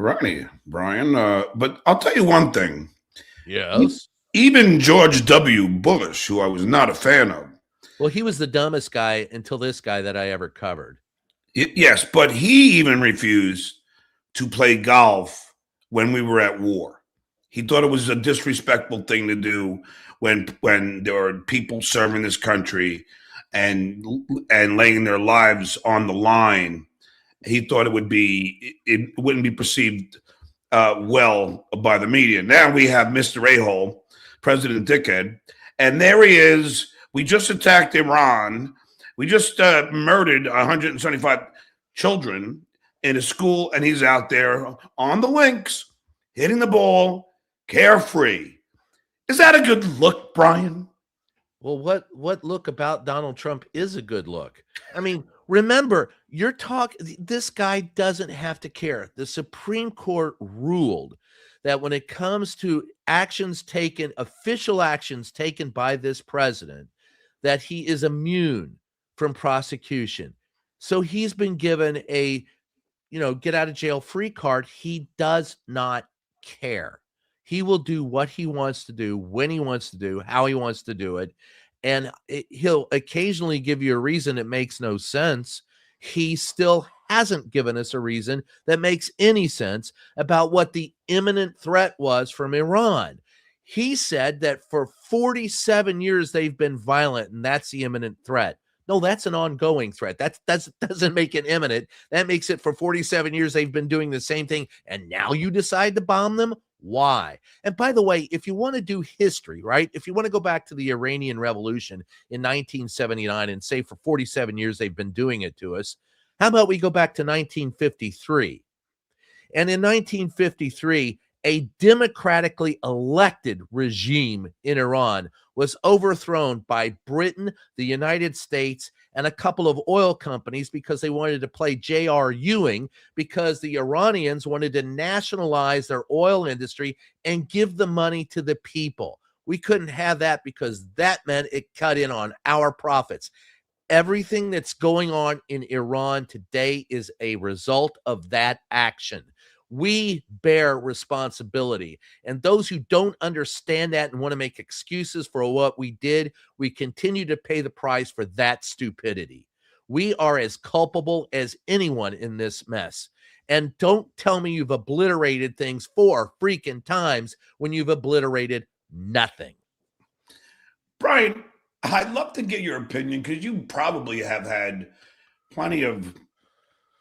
All righty, Brian. But I'll tell you one thing. Yes. Even George W. Bush, who I was not a fan of, Well, he was the dumbest guy until this guy that I ever covered. yes, but he even refused to play golf when we were at war. He thought it was a disrespectful thing to do when there were people serving this country and laying their lives on the line. He thought it wouldn't be perceived well by the media. Now we have Mr. A-hole, President Dickhead, and there he is. We just attacked Iran. We just murdered 175 children in a school, and he's out there on the links, hitting the ball, carefree. Is that a good look, Brian? Well, what look about Donald Trump is a good look? I mean, remember, this guy doesn't have to care. The Supreme Court ruled that when it comes to official actions taken by this president, that he is immune from prosecution. So he's been given a, get out of jail free card. He does not care. He will do what he wants to do, when he wants to do, how he wants to do it. And he'll occasionally give you a reason that makes no sense. He still hasn't given us a reason that makes any sense about what the imminent threat was from Iran. He said that for 47 years they've been violent, and that's the imminent threat. No, that's an ongoing threat. That doesn't make it imminent. That makes it for 47 years they've been doing the same thing, and now you decide to bomb them? Why? And by the way, if you want to do history, right? If you want to go back to the Iranian Revolution in 1979 and say for 47 years they've been doing it to us, how about we go back to 1953? And in 1953, a democratically elected regime in Iran was overthrown by Britain, the United States, and a couple of oil companies because they wanted to play J.R. Ewing, because the Iranians wanted to nationalize their oil industry and give the money to the people. We couldn't have that because that meant it cut in on our profits. Everything that's going on in Iran today is a result of that action. We bear responsibility. And those who don't understand that and want to make excuses for what we did, we continue to pay the price for that stupidity. We are as culpable as anyone in this mess. And don't tell me you've obliterated things 4 freaking times when you've obliterated nothing. Brian, I'd love to get your opinion because you probably have had plenty of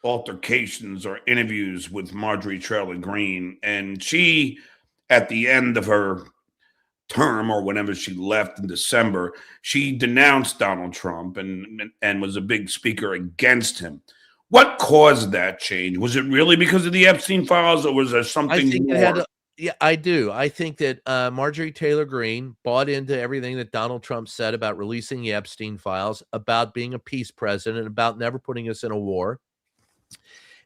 altercations or interviews with Marjorie Taylor Greene, and she, at the end of her term or whenever she left in December, she denounced Donald Trump and was a big speaker against him. What caused that change? Was it really because of the Epstein files, or was there something more? Yeah, I do. I think that Marjorie Taylor Greene bought into everything that Donald Trump said about releasing the Epstein files, about being a peace president, about never putting us in a war.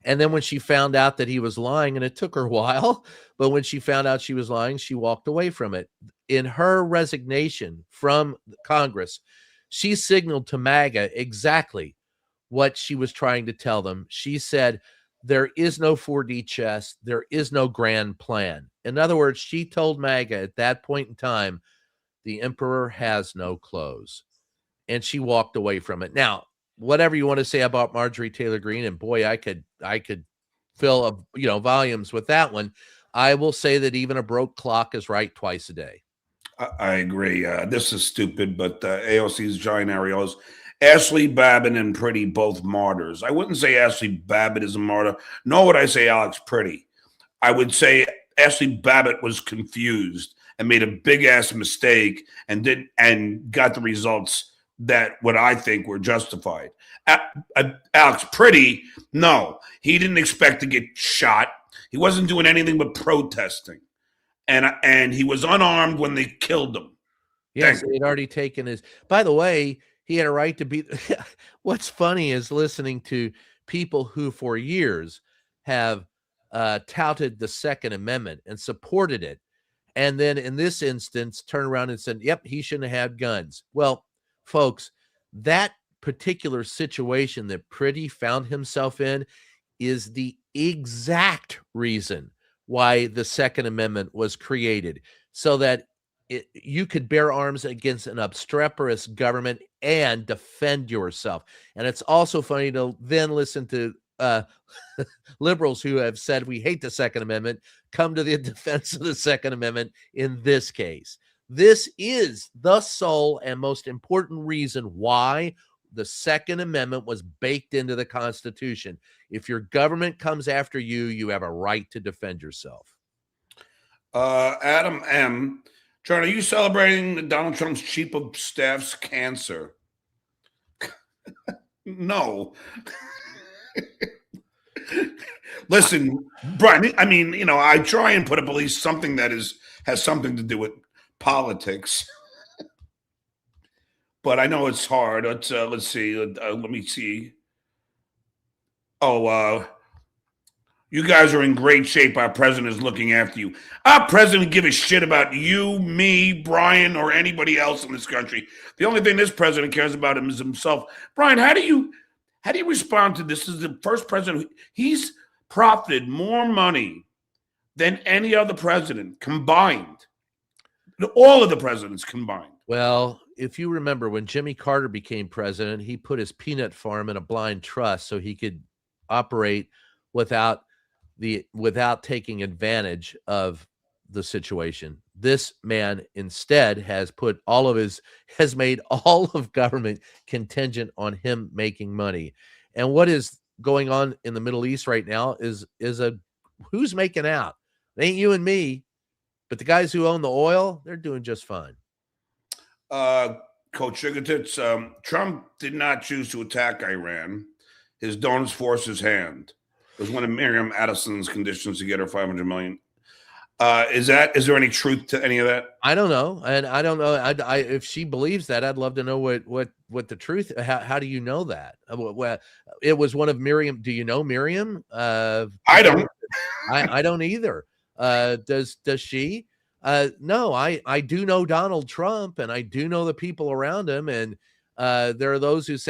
And then when she found out that he was lying, and it took her a while, but when she found out she was lying, she walked away from it. In her resignation from Congress, she signaled to MAGA exactly what she was trying to tell them. She said, there is no 4D chess. There is no grand plan. In other words, she told MAGA at that point in time, the emperor has no clothes. And she walked away from it. Now, whatever you want to say about Marjorie Taylor Greene, and boy, I could fill volumes with that one. I will say that even a broke clock is right twice a day. I agree. This is stupid, but AOC's giant areolas. Ashley Babbitt and Pretty, both martyrs. I wouldn't say Ashley Babbitt is a martyr, nor would I say Alex Pretty. I would say Ashley Babbitt was confused and made a big-ass mistake and got the results that what I think were justified. Alex Pretty, no, he didn't expect to get shot. He wasn't doing anything but protesting, and he was unarmed when they killed him. Yes, he had already taken his. By the way, he had a right to be. What's funny is listening to people who for years have touted the Second Amendment and supported it, and then in this instance turn around and said, "Yep, he shouldn't have had guns." Well, folks, that particular situation that Pretty found himself in is the exact reason why the Second Amendment was created, so that you could bear arms against an obstreperous government and defend yourself. And it's also funny to then listen to liberals who have said we hate the Second Amendment come to the defense of the Second Amendment in this case. This is the sole and most important reason why the Second Amendment was baked into the Constitution. If your government comes after you, you have a right to defend yourself. Adam M. John, are you celebrating Donald Trump's chief of staff's cancer? No. Listen, Brian, I mean, you know, I try and put up at least something that has something to do with politics. But I know it's hard. Let's see. Let me see. Oh, you guys are in great shape. Our president is looking after you. Our president give a shit about you, me, Brian, or anybody else in this country. The only thing this president cares about is himself. Brian, how do you respond to this? This is the first president. He's profited more money than any other president combined. All of the presidents combined. Well, if you remember when Jimmy Carter became president, he put his peanut farm in a blind trust so he could operate without taking advantage of the situation. This man instead has made all of government contingent on him making money. And what is going on in the Middle East right now is who's making out? It ain't you and me, but the guys who own the oil, they're doing just fine. Coach Sugartits, Trump did not choose to attack Iran. His donors forced his hand. It was one of Miriam Addison's conditions to get her $500 million. Is there any truth to any of that? I don't know, and I don't know. If she believes that, I'd love to know what the truth. How do you know that? Well, it was one of Miriam. Do you know Miriam? I don't. I don't either. Does she? No, I do know Donald Trump, and I do know the people around him, and there are those who say